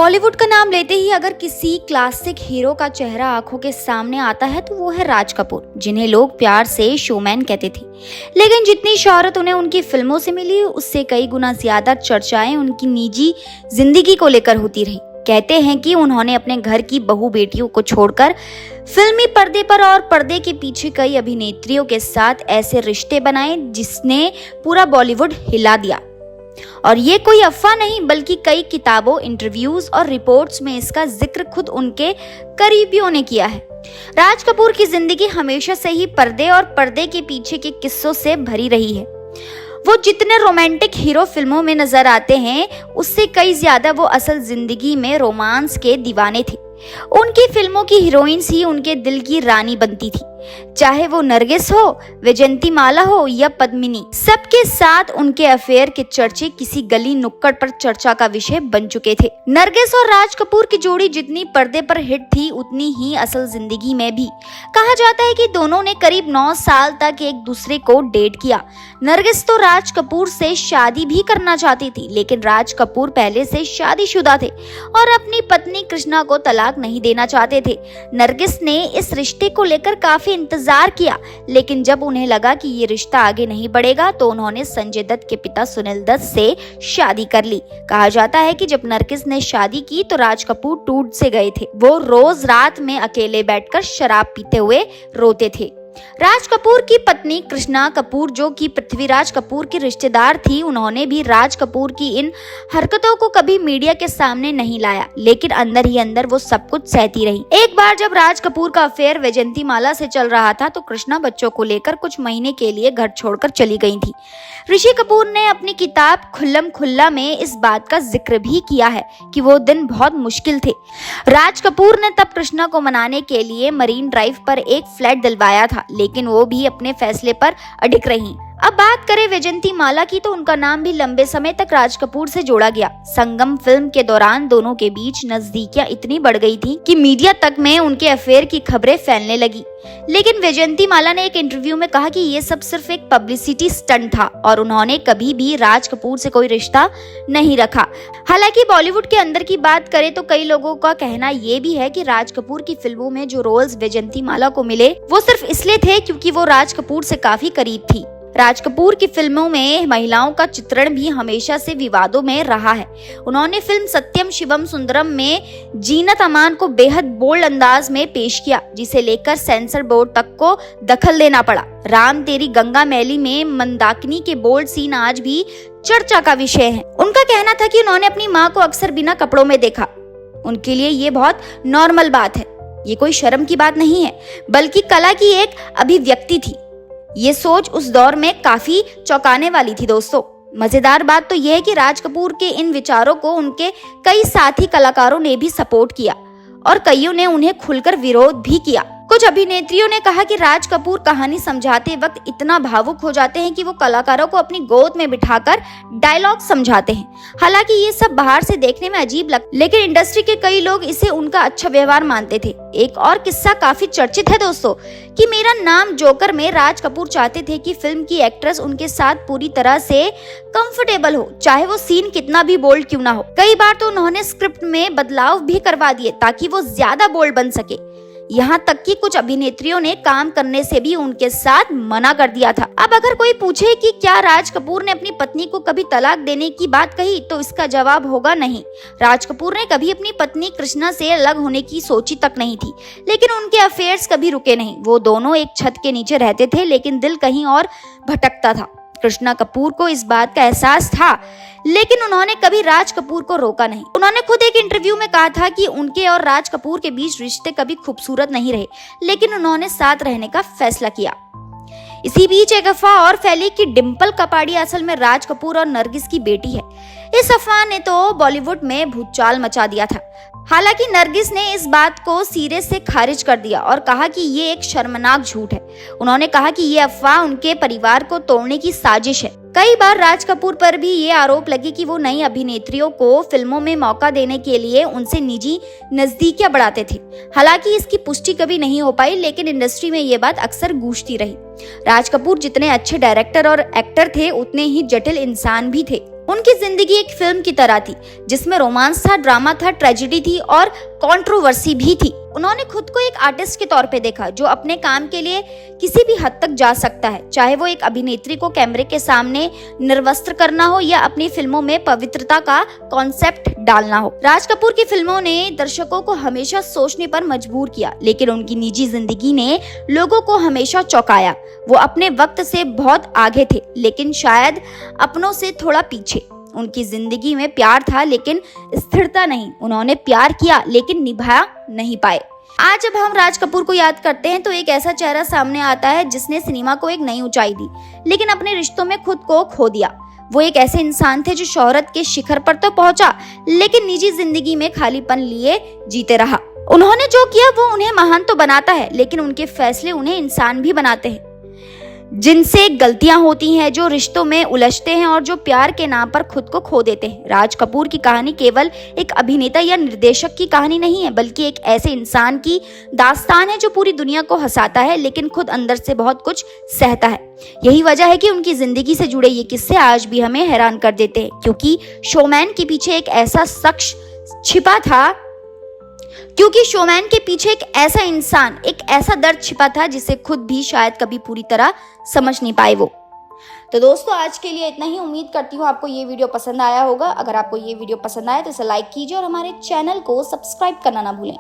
बॉलीवुड का नाम लेते ही अगर किसी क्लासिक हीरो का चेहरा आंखों के सामने आता है तो वो है राज कपूर, जिन्हें लोग प्यार से शोमैन कहते थे। लेकिन जितनी शोहरत उन्हें उनकी फिल्मों से मिली, उससे कई गुना ज्यादा चर्चाएं उनकी निजी जिंदगी को लेकर होती रही। कहते हैं कि उन्होंने अपने घर की बहू बेटियों को छोड़कर फिल्मी पर्दे पर और पर्दे के पीछे कई अभिनेत्रियों के साथ ऐसे रिश्ते बनाए जिसने पूरा बॉलीवुड हिला दिया। और ये कोई अफवाह नहीं, बल्कि कई किताबों, इंटरव्यूज और रिपोर्ट्स में इसका जिक्र खुद उनके करीबियों ने किया है। राज कपूर की जिंदगी हमेशा से ही पर्दे और पर्दे के पीछे के किस्सों से भरी रही है। वो जितने रोमांटिक हीरो फिल्मों में नजर आते हैं, उससे कई ज्यादा वो असल जिंदगी में रोमांस के दीवाने थे। उनकी फिल्मों की हीरोइंस ही उनके दिल की रानी बनती थी, चाहे वो नरगिस हो, वैजयंतीमाला हो या पद्मिनी। सबके साथ उनके अफेयर के चर्चे किसी गली नुक्कड़ पर चर्चा का विषय बन चुके थे। नरगिस और राज कपूर की जोड़ी जितनी पर्दे पर हिट थी, उतनी ही असल जिंदगी में भी। कहा जाता है कि दोनों ने करीब 9 साल तक एक दूसरे को डेट किया। नरगिस तो राज कपूर से शादी भी करना चाहती थी, लेकिन राज कपूर पहले से शादीशुदा थे और अपनी पत्नी कृष्णा को तलाक नहीं देना चाहते थे। नरगिस ने इस रिश्ते को लेकर काफी इंतजार किया, लेकिन जब उन्हें लगा कि ये रिश्ता आगे नहीं बढ़ेगा तो उन्होंने संजय दत्त के पिता सुनील दत्त से शादी कर ली। कहा जाता है कि जब नरगिस ने शादी की तो राज कपूर टूट से गए थे। वो रोज रात में अकेले बैठकर शराब पीते हुए रोते थे। राज कपूर की पत्नी कृष्णा कपूर, जो कि पृथ्वीराज कपूर की रिश्तेदार थी, उन्होंने भी राज कपूर की इन हरकतों को कभी मीडिया के सामने नहीं लाया, लेकिन अंदर ही अंदर वो सब कुछ सहती रही। एक बार जब राज कपूर का अफेयर वैजयंतीमाला से चल रहा था तो कृष्णा बच्चों को लेकर कुछ महीने के लिए घर छोड़कर चली गई थी। ऋषि कपूर ने अपनी किताब खुल्लम खुल्ला में इस बात का जिक्र भी किया है कि वो दिन बहुत मुश्किल थे। राज कपूर ने तब कृष्णा को मनाने के लिए मरीन ड्राइव पर एक फ्लैट दिलवाया था, लेकिन वो भी अपने फैसले पर अडिग रहीं। अब बात करें वैजयंतीमाला की, तो उनका नाम भी लंबे समय तक राज कपूर से जोड़ा गया। संगम फिल्म के दौरान दोनों के बीच नजदीकियां इतनी बढ़ गई थी कि मीडिया तक में उनके अफेयर की खबरें फैलने लगी। लेकिन वैजयंतीमाला ने एक इंटरव्यू में कहा कि ये सब सिर्फ एक पब्लिसिटी स्टंट था और उन्होंने कभी भी राज कपूर से कोई रिश्ता नहीं रखा। हालांकि बॉलीवुड के अंदर की बात करें तो कई लोगों का कहना ये भी है कि राज कपूर की फिल्मों में जो रोल्स वैजयंतीमाला को मिले वो सिर्फ इसलिए थे क्योंकि वो राज कपूर से काफी करीब थी। राज कपूर की फिल्मों में महिलाओं का चित्रण भी हमेशा से विवादों में रहा है। उन्होंने फिल्म सत्यम शिवम सुंदरम में जीनत अमान को बेहद बोल्ड अंदाज में पेश किया, जिसे लेकर सेंसर बोर्ड तक को दखल देना पड़ा। राम तेरी गंगा मैली में मंदाकिनी के बोल्ड सीन आज भी चर्चा का विषय है। उनका कहना था कि उन्होंने अपनी माँ को अक्सर बिना कपड़ों में देखा। उनके लिए ये बहुत नॉर्मल बात है, ये कोई शर्म की बात नहीं है, बल्कि कला की एक अभिव्यक्ति थी। ये सोच उस दौर में काफी चौंकाने वाली थी। दोस्तों, मजेदार बात तो यह है कि राज कपूर के इन विचारों को उनके कई साथी कलाकारों ने भी सपोर्ट किया और कईयों ने उन्हें खुलकर विरोध भी किया। कुछ अभिनेत्रियों ने कहा कि राज कपूर कहानी समझाते वक्त इतना भावुक हो जाते हैं कि वो कलाकारों को अपनी गोद में बिठाकर डायलॉग समझाते हैं। हालांकि ये सब बाहर से देखने में अजीब लगता, लेकिन इंडस्ट्री के कई लोग इसे उनका अच्छा व्यवहार मानते थे। एक और किस्सा काफी चर्चित है दोस्तों, कि मेरा नाम जोकर में राज कपूर चाहते थे कि फिल्म की एक्ट्रेस उनके साथ पूरी तरह से कंफर्टेबल हो, चाहे वो सीन कितना भी बोल्ड क्यों ना हो। कई बार तो उन्होंने स्क्रिप्ट में बदलाव भी करवा दिए ताकि वो ज्यादा बोल्ड बन सके। यहाँ तक कि कुछ अभिनेत्रियों ने काम करने से भी उनके साथ मना कर दिया था। अब अगर कोई पूछे कि क्या राज कपूर ने अपनी पत्नी को कभी तलाक देने की बात कही, तो इसका जवाब होगा नहीं। राज कपूर ने कभी अपनी पत्नी कृष्णा से अलग होने की सोची तक नहीं थी, लेकिन उनके अफेयर्स कभी रुके नहीं। वो दोनों एक छत के नीचे रहते थे, लेकिन दिल कहीं और भटकता था। कृष्णा कपूर को इस बात का एहसास था, लेकिन उन्होंने कभी राज कपूर को रोका नहीं। उन्होंने खुद एक इंटरव्यू में कहा था कि उनके और राज कपूर के बीच रिश्ते कभी खूबसूरत नहीं रहे, लेकिन उन्होंने साथ रहने का फैसला किया। इसी बीच एक अफवाह और फैली कि डिम्पल कपाड़ी असल में राज कपूर और नरगिस की बेटी है। इस अफवाह ने तो बॉलीवुड में भूचाल मचा दिया था। हालांकि नरगिस ने इस बात को सिरे से खारिज कर दिया और कहा कि ये एक शर्मनाक झूठ है। उन्होंने कहा कि ये अफवाह उनके परिवार को तोड़ने की साजिश है। कई बार राज कपूर पर भी ये आरोप लगे कि वो नई अभिनेत्रियों को फिल्मों में मौका देने के लिए उनसे निजी नजदीकियां बढ़ाते थे। हालांकि इसकी पुष्टि कभी नहीं हो पाई, लेकिन इंडस्ट्री में ये बात अक्सर गूंजती रही। राज कपूर जितने अच्छे डायरेक्टर और एक्टर थे, उतने ही जटिल इंसान भी थे। उनकी जिंदगी एक फिल्म की तरह थी जिसमें रोमांस था, ड्रामा था, ट्रेजेडी थी और कंट्रोवर्सी भी थी। उन्होंने खुद को एक आर्टिस्ट के तौर पे देखा जो अपने काम के लिए किसी भी हद तक जा सकता है, चाहे वो एक अभिनेत्री को कैमरे के सामने निर्वस्त्र करना हो या अपनी फिल्मों में पवित्रता का कॉन्सेप्ट डालना हो। राज कपूर की फिल्मों ने दर्शकों को हमेशा सोचने पर मजबूर किया, लेकिन उनकी निजी जिंदगी ने लोगों को हमेशा चौंकाया। वो अपने वक्त से बहुत आगे थे, लेकिन शायद अपनों से थोड़ा पीछे। उनकी जिंदगी में प्यार था लेकिन स्थिरता नहीं। उन्होंने प्यार किया लेकिन निभा नहीं पाए। आज जब हम राज कपूर को याद करते हैं तो एक ऐसा चेहरा सामने आता है जिसने सिनेमा को एक नई ऊंचाई दी, लेकिन अपने रिश्तों में खुद को खो दिया। वो एक ऐसे इंसान थे जो शोहरत के शिखर पर तो पहुंचा, लेकिन निजी जिंदगी में खालीपन लिए जीते रहा। उन्होंने जो किया वो उन्हें महान तो बनाता है, लेकिन उनके फैसले उन्हें इंसान भी बनाते हैं, जिनसे गलतियां होती हैं, जो रिश्तों में उलझते हैं और जो प्यार के नाम पर खुद को खो देते हैं। राज कपूर की कहानी केवल एक अभिनेता या निर्देशक की कहानी नहीं है, बल्कि एक ऐसे इंसान की दास्तान है जो पूरी दुनिया को हंसाता है लेकिन खुद अंदर से बहुत कुछ सहता है। यही वजह है कि उनकी जिंदगी से जुड़े ये किस्से आज भी हमें हैरान कर देते हैं, क्योंकि शोमैन के पीछे एक ऐसा शख्स छिपा था, क्योंकि शोमैन के पीछे एक ऐसा इंसान, एक ऐसा दर्द छिपा था जिसे खुद भी शायद कभी पूरी तरह समझ नहीं पाए वो। तो दोस्तों, आज के लिए इतना ही। उम्मीद करती हूँ आपको ये वीडियो पसंद आया होगा। अगर आपको ये वीडियो पसंद आया तो इसे लाइक कीजिए और हमारे चैनल को सब्सक्राइब करना ना भूलें।